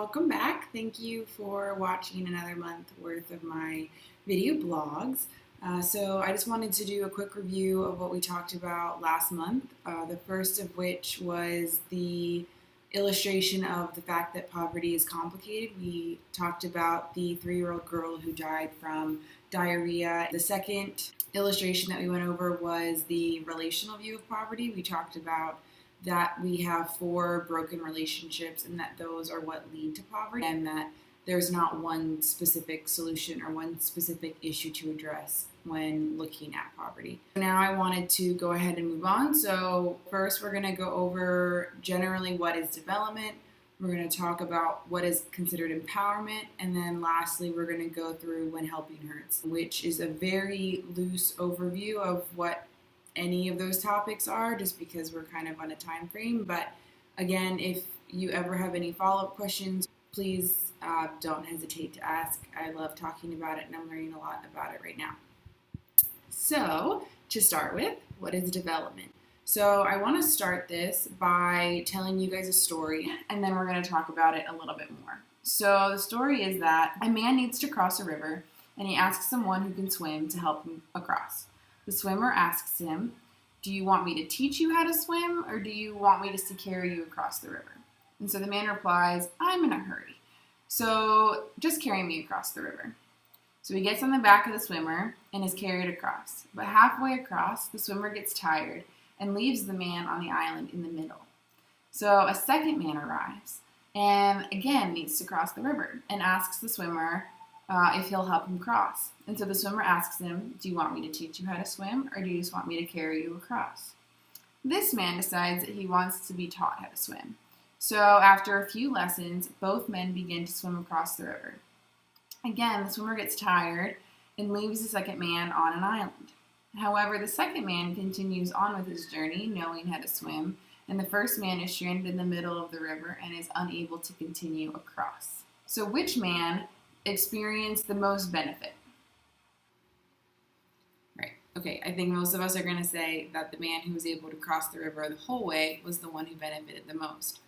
welcome back. Thank you for watching another month worth of my video blogs. So I just wanted to do a quick review of what we talked about last month. The first of which was the illustration of the fact that poverty is complicated. We talked about the 3-year-old girl who died from diarrhea. The second illustration that we went over was the relational view of poverty. We talked about that we have 4 broken relationships and that those are what lead to poverty, and that there's not one specific solution or one specific issue to address when looking at poverty. Now I wanted to go ahead and move on. So first we're going to go over generally what is development. We're going to talk about what is considered empowerment, and then lastly we're going to go through when helping hurts, which is a very loose overview of what any of those topics are, just because we're kind of on a time frame. But again, if you ever have any follow-up questions, please don't hesitate to ask. I love talking about it and I'm learning a lot about it right now. So to start with, what is development? So I want to start this by telling you guys a story, and then we're going to talk about it a little bit more. So the story is that a man needs to cross a river, and he asks someone who can swim to help him across. The swimmer asks him, "Do you want me to teach you how to swim, or do you want me just to carry you across the river?" And so the man replies, "I'm in a hurry, so just carry me across the river." So he gets on the back of the swimmer and is carried across. But halfway across, the swimmer gets tired and leaves the man on the island in the middle. So a second man arrives and again needs to cross the river and asks the swimmer if he'll help him cross. And so the swimmer asks him, "Do you want me to teach you how to swim, or do you just want me to carry you across?" This man decides that he wants to be taught how to swim. So after a few lessons, both men begin to swim across the river. Again, the swimmer gets tired and leaves the second man on an island. However, the second man continues on with his journey, knowing how to swim, and the first man is stranded in the middle of the river and is unable to continue across. So which man experienced the most benefit? Right. Okay, I think most of us are going to say that the man who was able to cross the river the whole way was the one who benefited the most.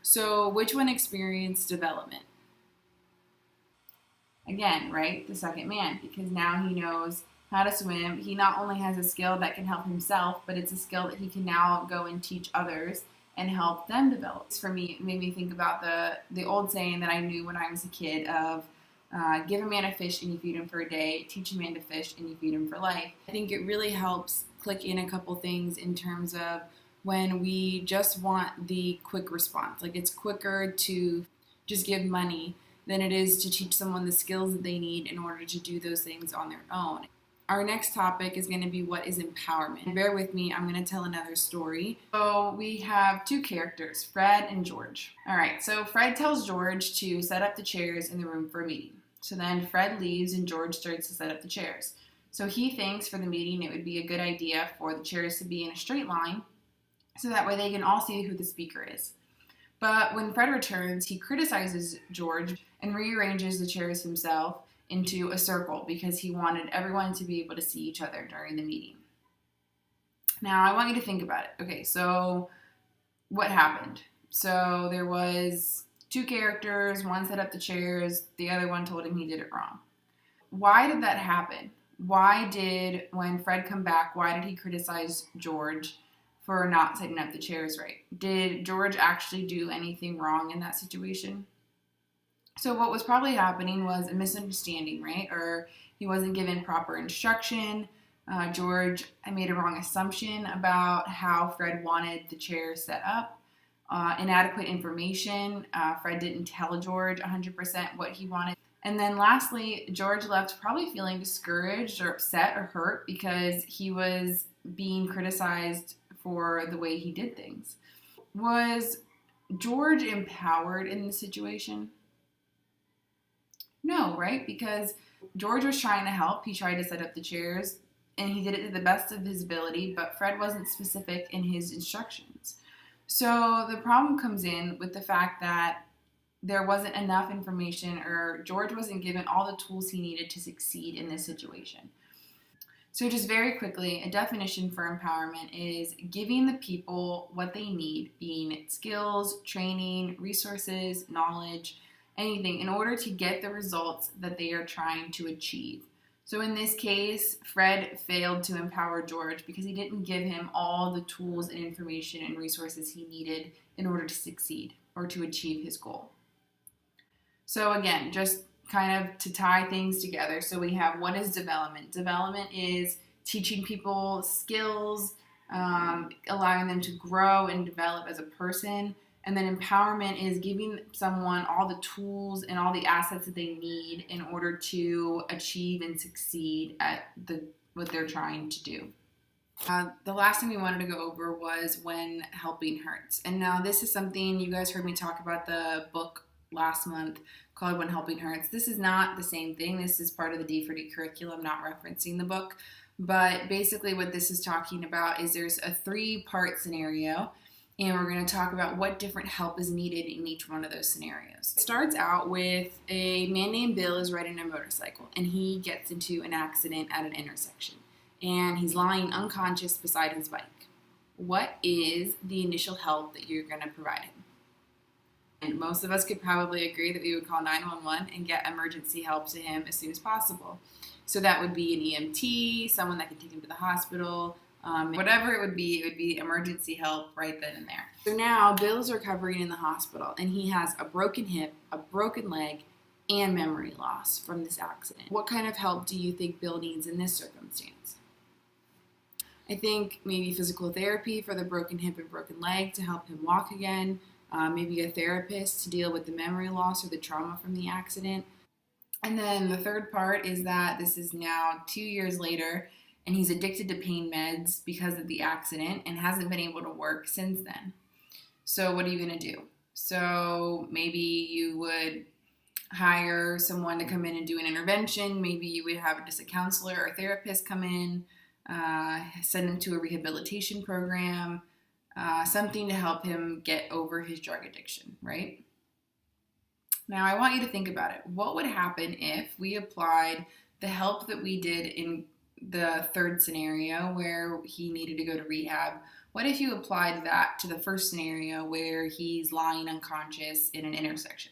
So which one experienced development? Again, right, the second man, because now he knows how to swim. He not only has a skill that can help himself, but it's a skill that he can now go and teach others and help them develop. For me, it made me think about the old saying that I knew when I was a kid of give a man a fish and you feed him for a day, teach a man to fish and you feed him for life. I think it really helps click in a couple things in terms of when we just want the quick response. Like, it's quicker to just give money than it is to teach someone the skills that they need in order to do those things on their own. Our next topic is going to be what is empowerment. Bear with me, I'm going to tell another story. So we have 2 characters, Fred and George. All right, so Fred tells George to set up the chairs in the room for a meeting. So then Fred leaves and George starts to set up the chairs. So he thinks for the meeting it would be a good idea for the chairs to be in a straight line so that way they can all see who the speaker is. But when Fred returns, he criticizes George and rearranges the chairs himself into a circle because he wanted everyone to be able to see each other during the meeting. Now, I want you to think about it. Okay, so what happened? So there was 2 characters, one set up the chairs, the other one told him he did it wrong. Why did that happen? When Fred come back, why did he criticize George for not setting up the chairs right? Did George actually do anything wrong in that situation? So what was probably happening was a misunderstanding, right? Or he wasn't given proper instruction. George made a wrong assumption about how Fred wanted the chair set up. Inadequate information. Fred didn't tell George 100% what he wanted. And then lastly, George left probably feeling discouraged or upset or hurt because he was being criticized for the way he did things. Was George empowered in the situation? No, right? Because George was trying to help. He tried to set up the chairs, and he did it to the best of his ability, but Fred wasn't specific in his instructions. So the problem comes in with the fact that there wasn't enough information, or George wasn't given all the tools he needed to succeed in this situation. So just very quickly, a definition for empowerment is giving the people what they need, being skills, training, resources, knowledge, anything in order to get the results that they are trying to achieve. So in this case, Fred failed to empower George because he didn't give him all the tools and information and resources he needed in order to succeed or to achieve his goal. So again, just kind of to tie things together. So we have, what is development? Development is teaching people skills, allowing them to grow and develop as a person. And then empowerment is giving someone all the tools and all the assets that they need in order to achieve and succeed at what they're trying to do. The last thing we wanted to go over was When Helping Hurts. And now this is something you guys heard me talk about the book last month called When Helping Hurts. This is not the same thing. This is part of the D4D curriculum, not referencing the book. But basically what this is talking about is there's a 3-part scenario, and we're going to talk about what different help is needed in each one of those scenarios. It starts out with a man named Bill is riding a motorcycle, and he gets into an accident at an intersection, and he's lying unconscious beside his bike. What is the initial help that you're going to provide him? And most of us could probably agree that we would call 911 and get emergency help to him as soon as possible. So that would be an EMT, someone that can take him to the hospital, whatever it would be emergency help right then and there. So now Bill is recovering in the hospital, and he has a broken hip, a broken leg, and memory loss from this accident. What kind of help do you think Bill needs in this circumstance? I think maybe physical therapy for the broken hip and broken leg to help him walk again, maybe a therapist to deal with the memory loss or the trauma from the accident. And then the third part is that this is now 2 years later, and he's addicted to pain meds because of the accident and hasn't been able to work since then. So what are you going to do? So maybe you would hire someone to come in and do an intervention. Maybe you would have just a counselor or a therapist come in, send him to a rehabilitation program, something to help him get over his drug addiction, right? Now, I want you to think about it. What would happen if we applied the help that we did in the third scenario where he needed to go to rehab? What if you applied that to the first scenario where he's lying unconscious in an intersection?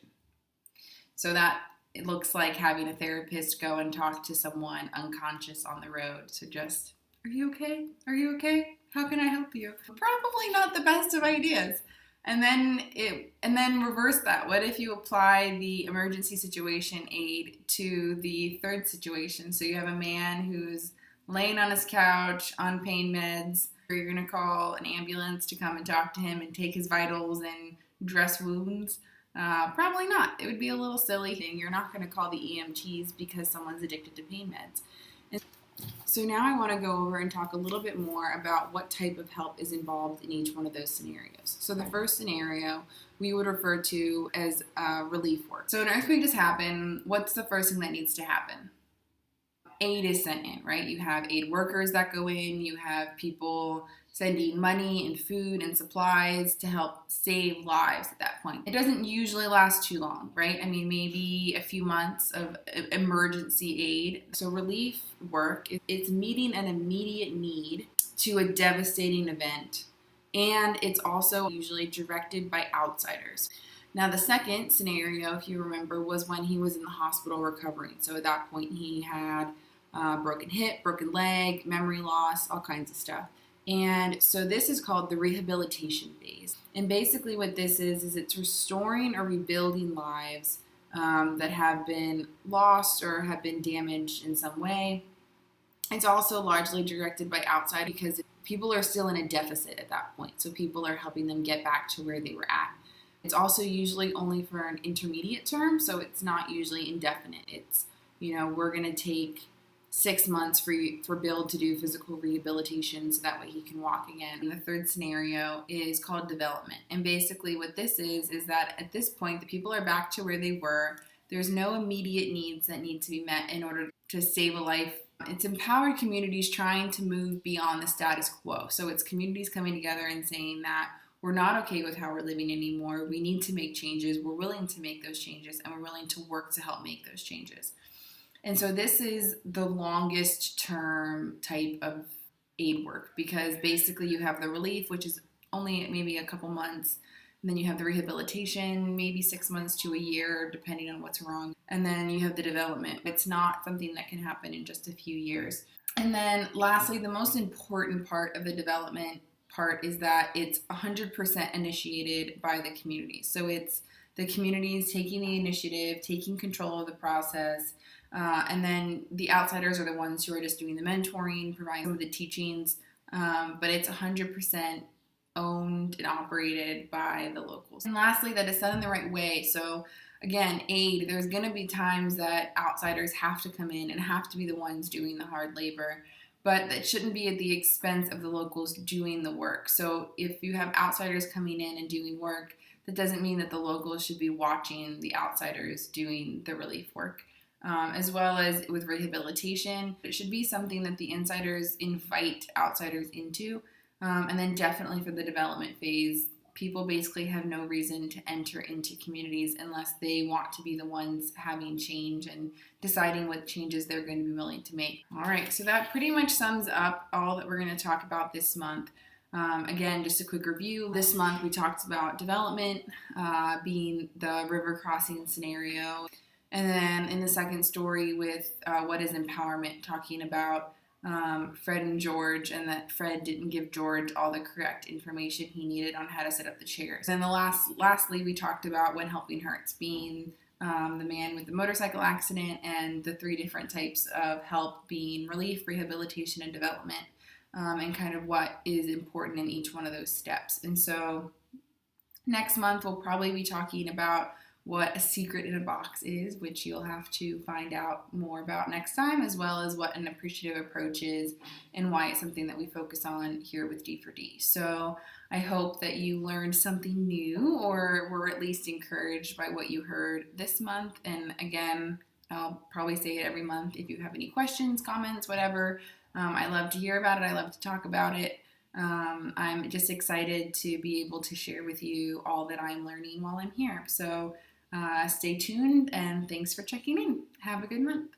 So that it looks like having a therapist go and talk to someone unconscious on the road. So just, are you okay? Are you okay? How can I help you? Probably not the best of ideas. And then reverse that. What if you apply the emergency situation aid to the third situation? So you have a man who's laying on his couch on pain meds. You're going to call an ambulance to come and talk to him and take his vitals and dress wounds. Probably not. It would be a little silly thing. You're not going to call the EMTs because someone's addicted to pain meds. So now I want to go over and talk a little bit more about what type of help is involved in each one of those scenarios. So the first scenario we would refer to as relief work. So an earthquake just happened. What's the first thing that needs to happen? Aid is sent in, right? You have aid workers that go in. You have people sending money and food and supplies to help save lives at that point. It doesn't usually last too long, right? I mean, maybe a few months of emergency aid. So relief work, it's meeting an immediate need to a devastating event, and it's also usually directed by outsiders. Now, the second scenario, if you remember, was when he was in the hospital recovering. So at that point, he had broken hip, broken leg, memory loss, all kinds of stuff. And so this is called the rehabilitation phase. And basically what this is it's restoring or rebuilding lives that have been lost or have been damaged in some way. It's also largely directed by outside because people are still in a deficit at that point. So people are helping them get back to where they were at. It's also usually only for an intermediate term, so it's not usually indefinite. It's, we're going to take 6 months for Bill to do physical rehabilitation so that way he can walk again. And the third scenario is called development. And basically what this is that at this point, the people are back to where they were. There's no immediate needs that need to be met in order to save a life. It's empowered communities trying to move beyond the status quo. So it's communities coming together and saying that we're not okay with how we're living anymore. We need to make changes. We're willing to make those changes, and we're willing to work to help make those changes. And so this is the longest term type of aid work because basically you have the relief, which is only maybe a couple months, And then you have the rehabilitation, maybe 6 months to a year, depending on what's wrong. And then you have the development. It's not something that can happen in just a few years. And then lastly, the most important part of the development part is that it's 100% initiated by the community. So it's the communities taking the initiative, taking control of the process, and then the outsiders are the ones who are just doing the mentoring, providing some of the teachings, but it's 100% owned and operated by the locals. And lastly, that it's done in the right way. So again, aid, there's going to be times that outsiders have to come in and have to be the ones doing the hard labor, but that shouldn't be at the expense of the locals doing the work. So if you have outsiders coming in and doing work, that doesn't mean that the locals should be watching the outsiders doing the relief work. As well as with rehabilitation, it should be something that the insiders invite outsiders into. And then definitely for the development phase, people basically have no reason to enter into communities unless they want to be the ones having change and deciding what changes they're going to be willing to make. All right, so that pretty much sums up all that we're going to talk about this month. Again, just a quick review. This month we talked about development being the river crossing scenario. And then in the second story with what is empowerment, talking about Fred and George, and that Fred didn't give George all the correct information he needed on how to set up the chairs. And lastly, we talked about when helping hurts, being the man with the motorcycle accident, and the 3 different types of help being relief, rehabilitation, and development, and kind of what is important in each one of those steps. And so next month we'll probably be talking about what a secret in a box is, which you'll have to find out more about next time, as well as what an appreciative approach is and why it's something that we focus on here with D4D. So I hope that you learned something new or were at least encouraged by what you heard this month. And again, I'll probably say it every month. If you have any questions, comments, whatever, I love to hear about it. I love to talk about it. I'm just excited to be able to share with you all that I'm learning while I'm here. So stay tuned, and thanks for checking in. Have a good month.